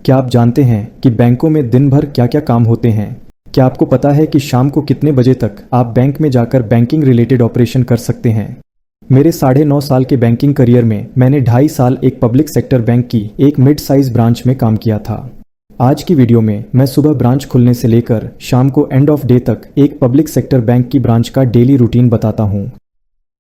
क्या आप जानते हैं कि बैंकों में दिन भर क्या क्या काम होते हैं? क्या आपको पता है कि शाम को कितने बजे तक आप बैंक में जाकर बैंकिंग रिलेटेड ऑपरेशन कर सकते हैं? मेरे 9.5 साल के बैंकिंग करियर में मैंने 2.5 साल एक पब्लिक सेक्टर बैंक की एक मिड साइज ब्रांच में काम किया था। आज की वीडियो में मैं सुबह ब्रांच खुलने से लेकर शाम को एंड ऑफ डे तक एक पब्लिक सेक्टर बैंक की ब्रांच का डेली रूटीन बताता हूँ।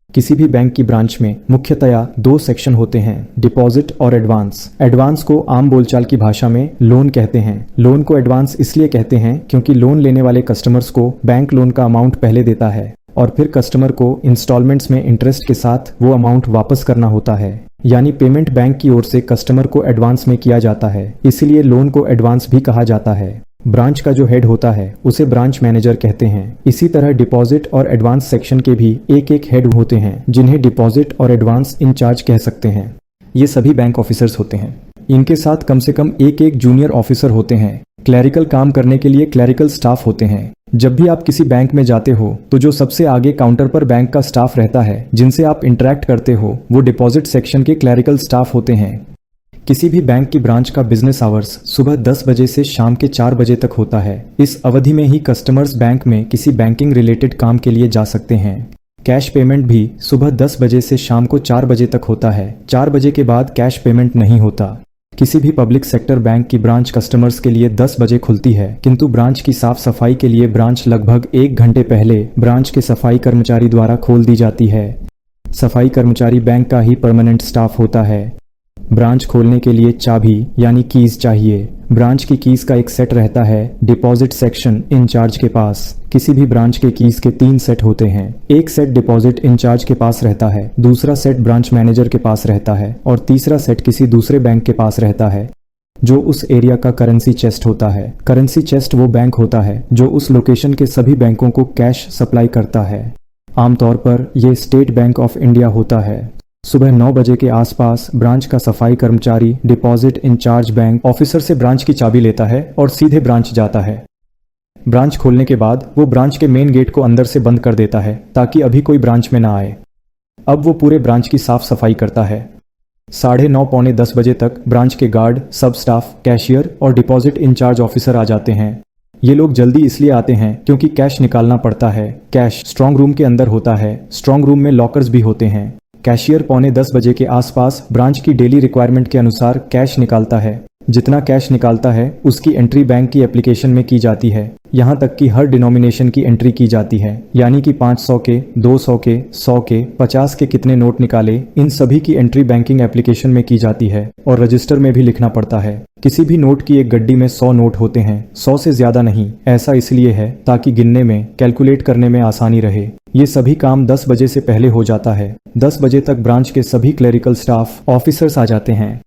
किसी भी बैंक की ब्रांच में मुख्यतया 2 सेक्शन होते हैं, डिपॉजिट और एडवांस। एडवांस को आम बोलचाल की भाषा में लोन कहते हैं। लोन को एडवांस इसलिए कहते हैं क्योंकि लोन लेने वाले कस्टमर्स को बैंक लोन का अमाउंट पहले देता है और फिर कस्टमर को इंस्टॉलमेंट्स में इंटरेस्ट के साथ वो अमाउंट वापस करना होता है, यानी पेमेंट बैंक की ओर से कस्टमर को एडवांस में किया जाता है, इसीलिए लोन को एडवांस भी कहा जाता है। ब्रांच का जो हेड होता है उसे ब्रांच मैनेजर कहते हैं। इसी तरह डिपॉजिट और एडवांस सेक्शन के भी एक हेड होते हैं जिन्हें डिपॉजिट और एडवांस इंचार्ज कह सकते हैं। ये सभी बैंक ऑफिसर्स होते हैं। इनके साथ कम से कम एक जूनियर ऑफिसर होते हैं। क्लरिकल काम करने के लिए क्लरिकल स्टाफ होते हैं। जब भी आप किसी बैंक में जाते हो तो जो सबसे आगे काउंटर पर बैंक का स्टाफ रहता है जिनसे आप इंटरेक्ट करते हो वो डिपॉजिट सेक्शन के क्लरिकल स्टाफ होते हैं। किसी भी बैंक की ब्रांच का बिजनेस आवर्स सुबह 10 बजे से शाम के 4 बजे तक होता है। इस अवधि में ही कस्टमर्स बैंक में किसी बैंकिंग रिलेटेड काम के लिए जा सकते हैं। कैश पेमेंट भी सुबह 10 बजे से शाम को 4 बजे तक होता है। 4 बजे के बाद कैश पेमेंट नहीं होता। किसी भी पब्लिक सेक्टर बैंक की ब्रांच कस्टमर्स के लिए 10 बजे खुलती है, किंतु ब्रांच की साफ सफाई के लिए ब्रांच लगभग 1 घंटे पहले ब्रांच के सफाई कर्मचारी द्वारा खोल दी जाती है। सफाई कर्मचारी बैंक का ही परमानेंट स्टाफ होता है। ब्रांच खोलने के लिए चाबी यानी कीज चाहिए। ब्रांच की कीज का एक सेट रहता है डिपॉजिट सेक्शन इंचार्ज के पास। किसी भी ब्रांच के कीज के 3 सेट होते हैं। एक सेट डिपॉजिट इंचार्ज के पास रहता है, दूसरा सेट ब्रांच मैनेजर के पास रहता है और तीसरा सेट किसी दूसरे बैंक के पास रहता है जो उस एरिया का करेंसी चेस्ट होता है। करेंसी चेस्ट वो बैंक होता है जो उस लोकेशन के सभी बैंकों को कैश सप्लाई करता है। आमतौर पर यह स्टेट बैंक ऑफ इंडिया होता है। सुबह 9 बजे के आसपास ब्रांच का सफाई कर्मचारी डिपॉजिट इंचार्ज बैंक ऑफिसर से ब्रांच की चाबी लेता है और सीधे ब्रांच जाता है। ब्रांच खोलने के बाद वो ब्रांच के मेन गेट को अंदर से बंद कर देता है ताकि अभी कोई ब्रांच में ना आए। अब वो पूरे ब्रांच की साफ सफाई करता है। 9:30 पौने 10 बजे तक ब्रांच के गार्ड, सब स्टाफ, कैशियर और डिपॉजिट इंचार्ज ऑफिसर आ जाते हैं। ये लोग जल्दी इसलिए आते हैं क्योंकि कैश निकालना पड़ता है। कैश स्ट्रांग रूम के अंदर होता है। स्ट्रांग रूम में लॉकर्स भी होते हैं। कैशियर पौने 10 बजे के आसपास ब्रांच की डेली रिक्वायरमेंट के अनुसार कैश निकालता है। जितना कैश निकालता है उसकी एंट्री बैंक की एप्लीकेशन में की जाती है। यहाँ तक कि हर डिनोमिनेशन की एंट्री की जाती है, यानी कि 500 के, 200 के, 100 के, 50 के कितने नोट निकाले, इन सभी की एंट्री बैंकिंग एप्लीकेशन में की जाती है और रजिस्टर में भी लिखना पड़ता है। किसी भी नोट की एक गड्डी में 100 नोट होते हैं, 100 से ज्यादा नहीं। ऐसा इसलिए है ताकि गिनने में, कैलकुलेट करने में आसानी रहे। ये सभी काम 10 बजे से पहले हो जाता है। 10 बजे तक ब्रांच के सभी क्लरिकल स्टाफ ऑफिसर्स आ जाते हैं।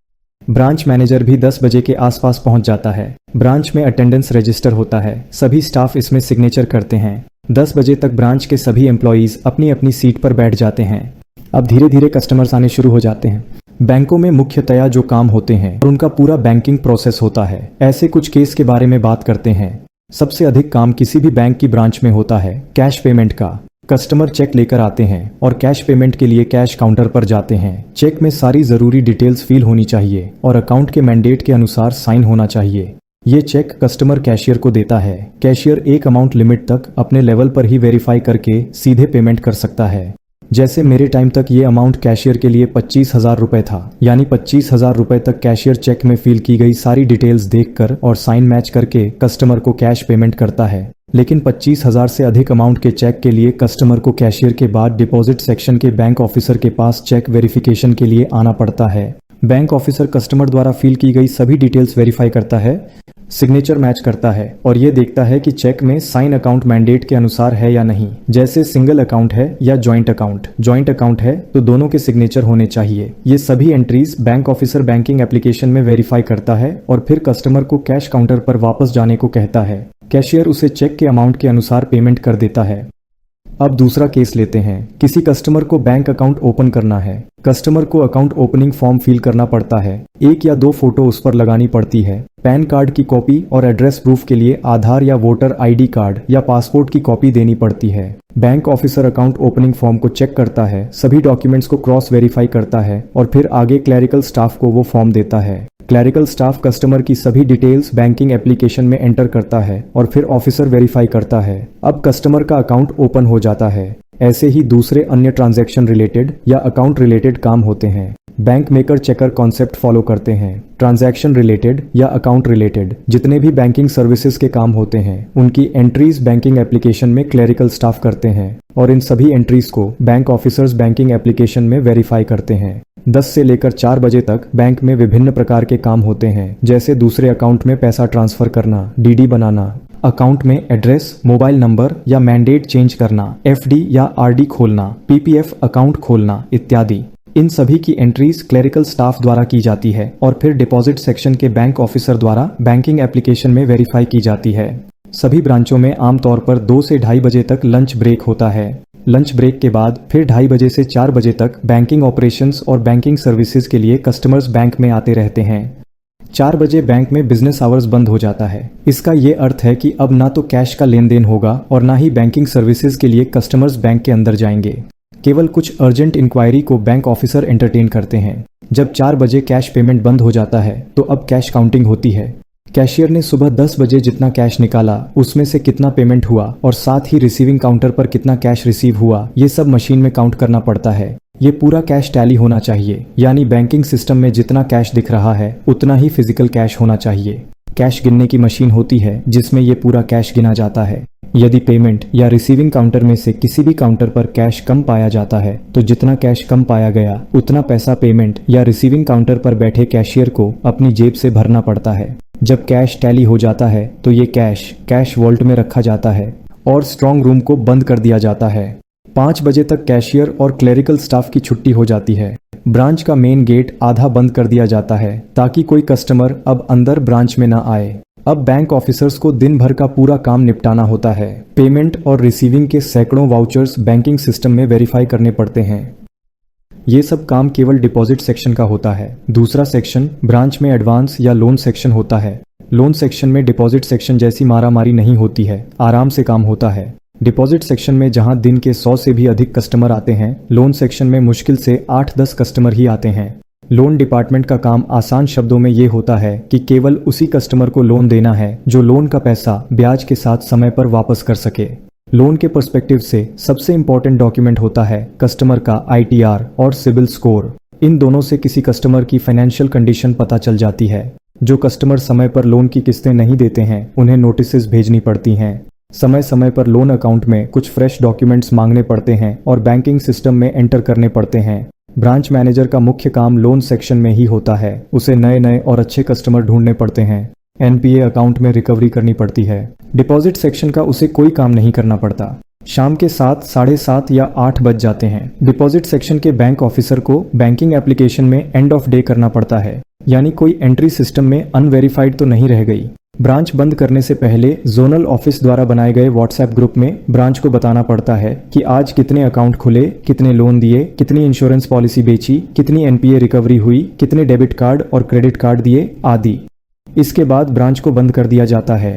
ब्रांच मैनेजर भी 10 बजे के आसपास पहुंच जाता है। ब्रांच में अटेंडेंस रजिस्टर होता है। सभी स्टाफ इसमें सिग्नेचर करते हैं। 10 बजे तक ब्रांच के सभी एम्प्लॉइज अपनी अपनी सीट पर बैठ जाते हैं। अब धीरे धीरे कस्टमर्स आने शुरू हो जाते हैं। बैंकों में मुख्यतया जो काम होते हैं और उनका पूरा बैंकिंग प्रोसेस होता है, ऐसे कुछ केस के बारे में बात करते हैं। सबसे अधिक काम किसी भी बैंक की ब्रांच में होता है कैश पेमेंट का। कस्टमर चेक लेकर आते हैं और कैश पेमेंट के लिए कैश काउंटर पर जाते हैं। चेक में सारी जरूरी डिटेल्स फिल होनी चाहिए और अकाउंट के मैंडेट के अनुसार साइन होना चाहिए। ये चेक कस्टमर कैशियर को देता है। कैशियर एक अमाउंट लिमिट तक अपने लेवल पर ही वेरीफाई करके सीधे पेमेंट कर सकता है। जैसे मेरे टाइम तक ये अमाउंट कैशियर के लिए 25,000 रुपए था, यानी 25,000 रुपए तक कैशियर चेक में फिल की गई सारी डिटेल्स देखकर और साइन मैच करके कस्टमर को कैश पेमेंट करता है। लेकिन 25,000 से अधिक अमाउंट के चेक के लिए कस्टमर को कैशियर के बाद डिपॉजिट सेक्शन के बैंक ऑफिसर के पास चेक वेरिफिकेशन के लिए आना पड़ता है। बैंक ऑफिसर कस्टमर द्वारा फिल की गई सभी डिटेल्स वेरीफाई करता है, सिग्नेचर मैच करता है और ये देखता है कि चेक में साइन अकाउंट मैंडेट के अनुसार है या नहीं। जैसे सिंगल अकाउंट है या जॉइंट अकाउंट। जॉइंट अकाउंट है तो दोनों के सिग्नेचर होने चाहिए। ये सभी entries bank officer banking application में वेरीफाई करता है और फिर कस्टमर को कैश काउंटर पर वापस जाने को कहता है। कैशियर उसे चेक के अमाउंट के अनुसार पेमेंट कर देता है। अब दूसरा केस लेते हैं। किसी कस्टमर को बैंक अकाउंट ओपन करना है। कस्टमर को अकाउंट ओपनिंग फॉर्म फिल करना पड़ता है। 1 या 2 फोटो उस पर लगानी पड़ती है। पैन कार्ड की कॉपी और एड्रेस प्रूफ के लिए आधार या वोटर आईडी कार्ड या पासपोर्ट की कॉपी देनी पड़ती है। Bank officer account opening form को चेक करता है, सभी डॉक्यूमेंट्स को क्रॉस वेरीफाई करता है और फिर आगे क्लरिकल स्टाफ को वो फॉर्म देता है। क्लरिकल स्टाफ कस्टमर की सभी डिटेल्स बैंकिंग एप्लीकेशन में एंटर करता है और फिर ऑफिसर वेरीफाई करता है। अब कस्टमर का अकाउंट ओपन हो जाता है। ऐसे ही दूसरे अन्य ट्रांजैक्शन रिलेटेड या अकाउंट रिलेटेड काम होते हैं। Bank maker checker concept follow करते हैं। ट्रांजैक्शन रिलेटेड या अकाउंट रिलेटेड जितने भी बैंकिंग सर्विसेज के काम होते हैं उनकी एंट्रीज बैंकिंग एप्लीकेशन में क्लरिकल स्टाफ करते हैं और इन सभी एंट्रीज को बैंक ऑफिसर्स बैंकिंग एप्लीकेशन में वेरीफाई करते हैं। 10 से लेकर 4 बजे तक बैंक में विभिन्न प्रकार के काम होते हैं, जैसे दूसरे अकाउंट में पैसा ट्रांसफर करना, डीडी बनाना, अकाउंट में एड्रेस, मोबाइल नंबर या मैंडेट चेंज करना, एफडी या आरडी खोलना, पीपीएफ अकाउंट खोलना इत्यादि। इन सभी की एंट्रीज क्लरिकल स्टाफ द्वारा की जाती है और फिर डिपॉजिट सेक्शन के बैंक ऑफिसर द्वारा बैंकिंग एप्लीकेशन में वेरीफाई की जाती है। सभी ब्रांचों में आमतौर पर 2 से 2:30 बजे तक लंच ब्रेक होता है। लंच ब्रेक के बाद फिर 2:30 बजे से 4 बजे तक बैंकिंग ऑपरेशंस और बैंकिंग सर्विसेज के लिए कस्टमर्स बैंक में आते रहते हैं। 4 बजे बैंक में बिजनेस आवर्स बंद हो जाता है। इसका ये अर्थ है कि अब ना तो कैश का लेन देन होगा और ना ही बैंकिंग सर्विसेज के लिए कस्टमर्स बैंक के अंदर जाएंगे। केवल कुछ अर्जेंट इंक्वायरी को बैंक ऑफिसर एंटरटेन करते हैं। जब 4 बजे कैश पेमेंट बंद हो जाता है तो अब कैश काउंटिंग होती है। कैशियर ने सुबह 10 बजे जितना कैश निकाला उसमें से कितना पेमेंट हुआ और साथ ही रिसीविंग काउंटर पर कितना कैश रिसीव हुआ ये सब मशीन में काउंट करना पड़ता है। ये पूरा कैश टैली होना चाहिए, यानी बैंकिंग सिस्टम में जितना कैश दिख रहा है उतना ही फिजिकल कैश होना चाहिए। कैश गिनने की मशीन होती है जिसमें ये पूरा कैश गिना जाता है। यदि पेमेंट या रिसीविंग काउंटर में से किसी भी काउंटर पर कैश कम पाया जाता है तो जितना कैश कम पाया गया उतना पैसा पेमेंट या रिसीविंग काउंटर पर बैठे कैशियर को अपनी जेब से भरना पड़ता है। जब कैश टैली हो जाता है तो ये कैश वॉल्ट में रखा जाता है और स्ट्रॉन्ग रूम को बंद कर दिया जाता है। 5 बजे तक कैशियर और क्लरिकल स्टाफ की छुट्टी हो जाती है। ब्रांच का मेन गेट आधा बंद कर दिया जाता है ताकि कोई कस्टमर अब अंदर ब्रांच में ना आए। अब बैंक ऑफिसर्स को दिन भर का पूरा काम निपटाना होता है। पेमेंट और रिसीविंग के सैकड़ों वाउचर्स बैंकिंग सिस्टम में वेरीफाई करने पड़ते हैं। ये सब काम केवल डिपॉजिट सेक्शन का होता है। दूसरा सेक्शन ब्रांच में एडवांस या लोन सेक्शन होता है। लोन सेक्शन में डिपॉजिट सेक्शन जैसी मारामारी नहीं होती है, आराम से काम होता है। डिपॉजिट सेक्शन में जहां दिन के 100 से भी अधिक कस्टमर आते हैं, लोन सेक्शन में मुश्किल से 8-10 कस्टमर ही आते हैं। लोन डिपार्टमेंट का काम आसान शब्दों में ये होता है कि केवल उसी कस्टमर को लोन देना है जो लोन का पैसा ब्याज के साथ समय पर वापस कर सके। लोन के पर्सपेक्टिव से सबसे इंपॉर्टेंट डॉक्यूमेंट होता है कस्टमर का ITR और सिबिल स्कोर। इन दोनों से किसी कस्टमर की फाइनेंशियल कंडीशन पता चल जाती है। जो कस्टमर समय पर लोन की किस्तें नहीं देते हैं उन्हें नोटिसेस भेजनी पड़ती हैं। समय समय पर लोन अकाउंट में कुछ फ्रेश डॉक्यूमेंट्स मांगने पड़ते हैं और बैंकिंग सिस्टम में एंटर करने पड़ते हैं। ब्रांच मैनेजर का मुख्य काम लोन सेक्शन में ही होता है। उसे नए और अच्छे कस्टमर ढूंढने पड़ते हैं। NPA अकाउंट में रिकवरी करनी पड़ती है। डिपॉजिट सेक्शन का उसे कोई काम नहीं करना पड़ता। शाम के 7, 7:30 या 8 बज जाते हैं। डिपॉजिट सेक्शन के बैंक ऑफिसर को बैंकिंग एप्लीकेशन में एंड ऑफ डे करना पड़ता है, यानी कोई एंट्री सिस्टम में अनवेरिफाइड तो नहीं रह गई। ब्रांच बंद करने से पहले जोनल ऑफिस द्वारा बनाए गए व्हाट्सएप ग्रुप में ब्रांच को बताना पड़ता है कि आज कितने अकाउंट खुले, कितने लोन दिए, कितनी इंश्योरेंस पॉलिसी बेची, कितनी NPA रिकवरी हुई, कितने डेबिट कार्ड और क्रेडिट कार्ड दिए आदि। इसके बाद ब्रांच को बंद कर दिया जाता है।